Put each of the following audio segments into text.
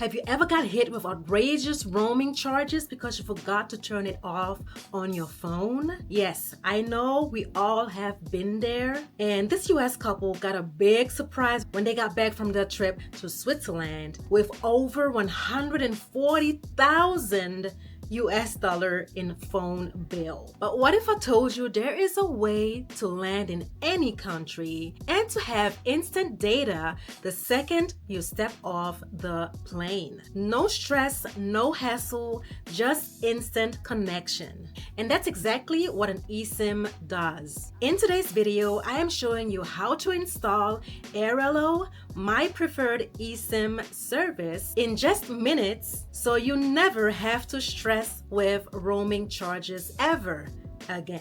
Have you ever got hit with outrageous roaming charges because you forgot to turn it off on your phone? Yes, I know we all have been there. And this US couple got a big surprise when they got back from their trip to Switzerland with over 140,000 US dollar in phone bill. But what if I told you there is a way to land in any country and to have instant data the second you step off the plane? No stress, no hassle, just instant connection. And that's exactly what an eSIM does. In today's video, I am showing you how to install Airalo, my preferred eSIM service, in just minutes, so you never have to stress with roaming charges ever again.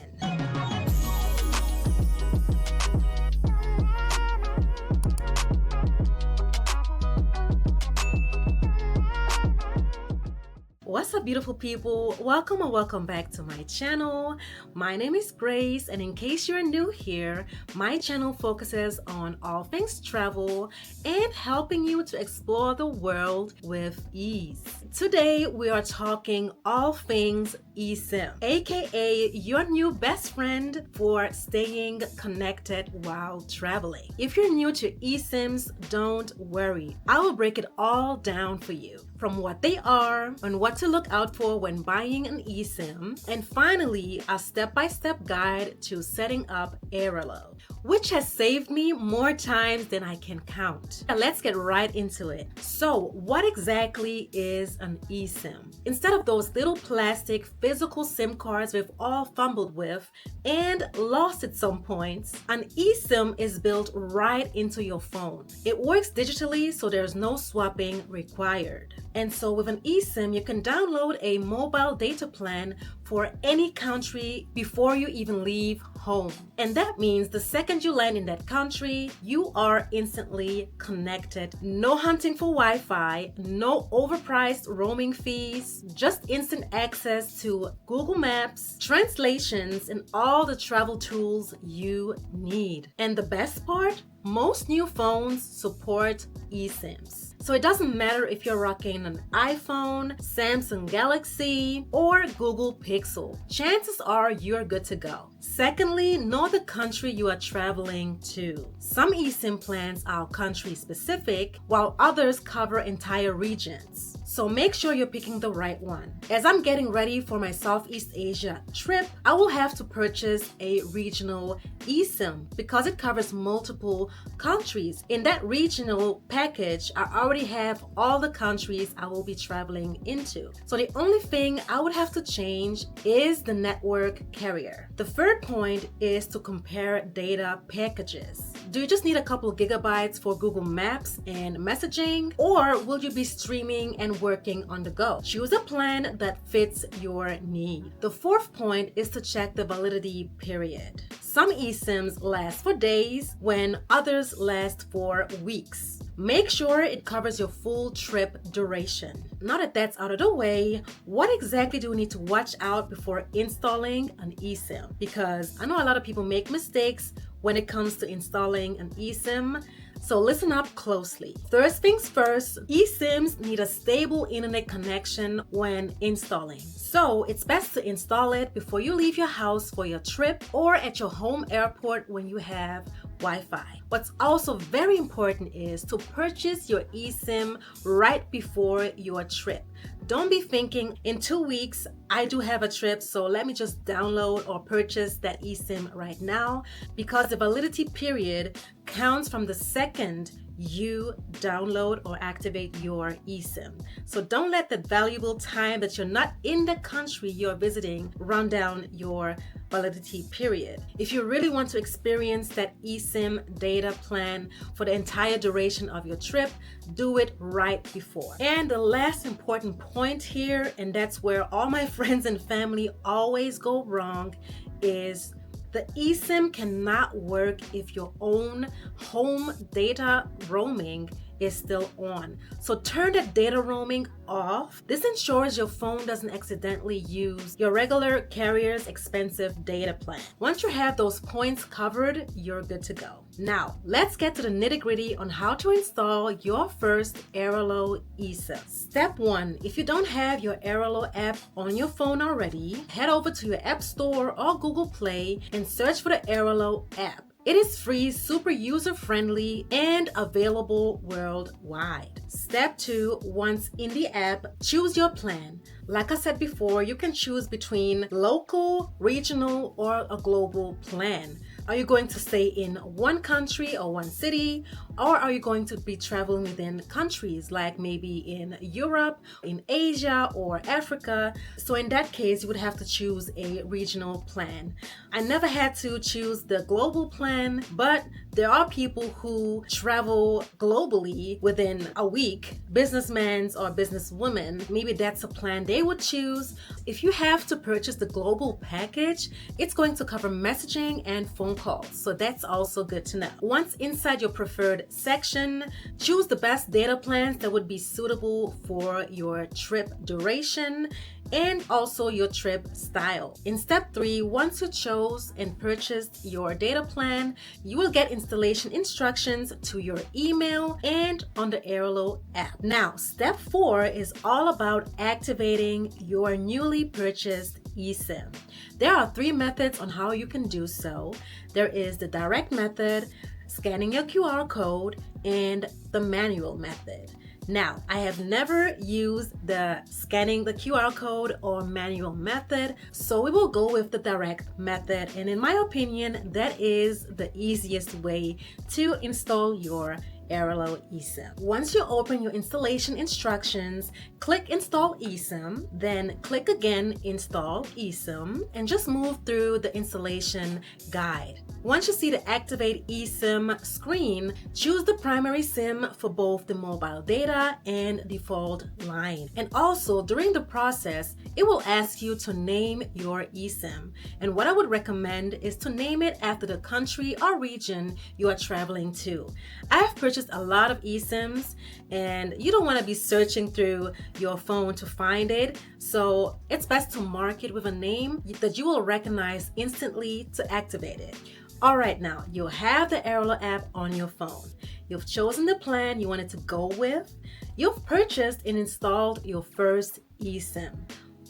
What's up, beautiful people? Welcome or welcome back to my channel. My name is Grace, and in case you're new here, my channel focuses on all things travel and helping you to explore the world with ease. Today we are talking all things eSIM, aka your new best friend for staying connected while traveling. If you're new to eSIMs, don't worry. I will break it all down for you, from what they are and what to look out for when buying an eSIM, and finally a step-by-step guide to setting up Airalo, which has saved me more times than I can count. Now let's get right into it. So what exactly is an eSIM? Instead of those little plastic physical SIM cards we've all fumbled with and lost at some points, an eSIM is built right into your phone. It works digitally, so there's no swapping required. And so with an eSIM, you can download a mobile data plan for any country before you even leave home. And that means the second you land in that country, you are instantly connected. No hunting for Wi-Fi, no overpriced roaming fees, just instant access to Google Maps, translations, and all the travel tools you need. And the best part? Most new phones support eSIMs. So it doesn't matter if you're rocking an iPhone, Samsung Galaxy, or Google Pixel. Chances are you're good to go. Secondly, know the country you are traveling to. Some eSIM plans are country specific, while others cover entire regions. So make sure you're picking the right one. As I'm getting ready for my Southeast Asia trip, I will have to purchase a regional eSIM because it covers multiple countries. In that regional package, I already have all the countries I will be traveling into. So the only thing I would have to change is the network carrier. The third point is to compare data packages. Do you just need a couple gigabytes for Google Maps and messaging, or will you be streaming and working on the go? Choose a plan that fits your need. The fourth point is to check the validity period. Some eSIMs last for days when others last for weeks. Make sure it covers your full trip duration. Now that that's out of the way, what exactly do we need to watch out before installing an eSIM? Because I know a lot of people make mistakes when it comes to installing an eSIM. So listen up closely. First things first, eSIMs need a stable internet connection when installing. So it's best to install it before you leave your house for your trip or at your home airport when you have Wi-Fi. What's also very important is to purchase your eSIM right before your trip. Don't be thinking, in 2 weeks, I do have a trip, so let me just download or purchase that eSIM right now, because the validity period counts from the second you download or activate your eSIM. So don't let the valuable time that you're not in the country you're visiting run down your validity period. If you really want to experience that eSIM data plan for the entire duration of your trip, do it right before. And the last important point here, and that's where all my friends and family always go wrong, is the eSIM cannot work if your own home data roaming is still on. So turn the data roaming off. This ensures your phone doesn't accidentally use your regular carrier's expensive data plan. Once you have those points covered, you're good to go. Now, let's get to the nitty-gritty on how to install your first Airalo Esim. Step 1. If you don't have your Airalo app on your phone already, head over to your App Store or Google Play and search for the Airalo app. It is free, super user-friendly, and available worldwide. Step 2, once in the app, choose your plan. Like I said before, you can choose between local, regional, or a global plan. Are you going to stay in one country or one city? Or are you going to be traveling within countries like maybe in Europe, in Asia, or Africa? So in that case, you would have to choose a regional plan. I never had to choose the global plan, but there are people who travel globally within a week, businessmen or businesswomen. Maybe that's a plan they would choose. If you have to purchase the global package, it's going to cover messaging and phone calls. So that's also good to know. Once inside your preferred section, choose the best data plans that would be suitable for your trip duration and also your trip style. In step 3, once you chose and purchased your data plan, you will get installation instructions to your email and on the Airalo app. Now, step 4 is all about activating your newly purchased eSIM. There are 3 methods on how you can do so. There is the direct method, scanning your QR code, and the manual method. Now, I have never used the scanning the QR code or manual method, so we will go with the direct method. And in my opinion, that is the easiest way to install your Airalo Esim. Once you open your installation instructions, click Install Esim, then click again Install Esim, and just move through the installation guide. Once you see the Activate eSIM screen, choose the primary SIM for both the mobile data and default line. And also, during the process, it will ask you to name your eSIM. And what I would recommend is to name it after the country or region you are traveling to. I have purchased a lot of eSIMs, and you don't want to be searching through your phone to find it. So it's best to mark it with a name that you will recognize instantly to activate it. All right, now you'll have the Airalo app on your phone. You've chosen the plan you wanted to go with. You've purchased and installed your first eSIM.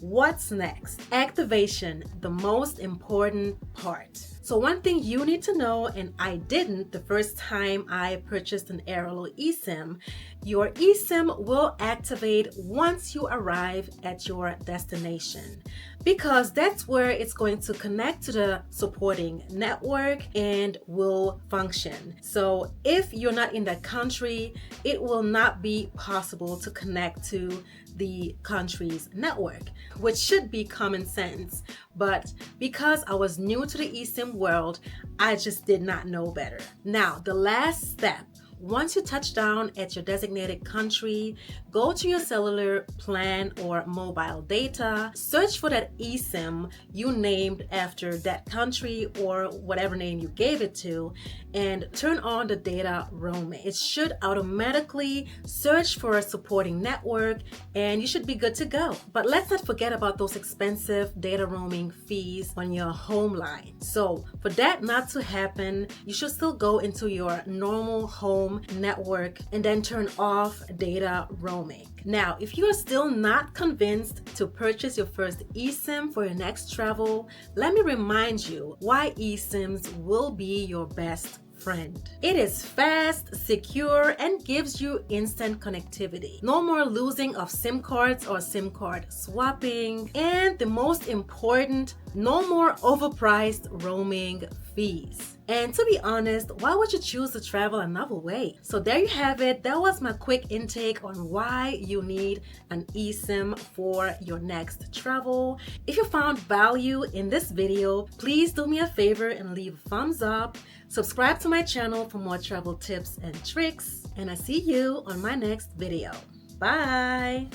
What's next? Activation, the most important part. So one thing you need to know, and I didn't the first time I purchased an Airalo eSIM, your eSIM will activate once you arrive at your destination, because that's where it's going to connect to the supporting network and will function. So if you're not in that country, it will not be possible to connect to the country's network, which should be common sense. But because I was new to the eSIM world, I just did not know better. Now, the last step. Once you touch down at your designated country, go to your cellular plan or mobile data, search for that eSIM you named after that country or whatever name you gave it to, and turn on the data roaming. It should automatically search for a supporting network and you should be good to go. But let's not forget about those expensive data roaming fees on your home line. So for that not to happen, you should still go into your normal home network and then turn off data roaming. Now, if you are still not convinced to purchase your first eSIM for your next travel, let me remind you why eSIMs will be your best friend. It is fast, secure, and gives you instant connectivity. No more losing of SIM cards or SIM card swapping. And the most important, no more overpriced roaming fees. And to be honest, why would you choose to travel another way? So there you have it. That was my quick intake on why you need an eSIM for your next travel. If you found value in this video, please do me a favor and leave a thumbs up. Subscribe to my channel for more travel tips and tricks. And I see you on my next video. Bye!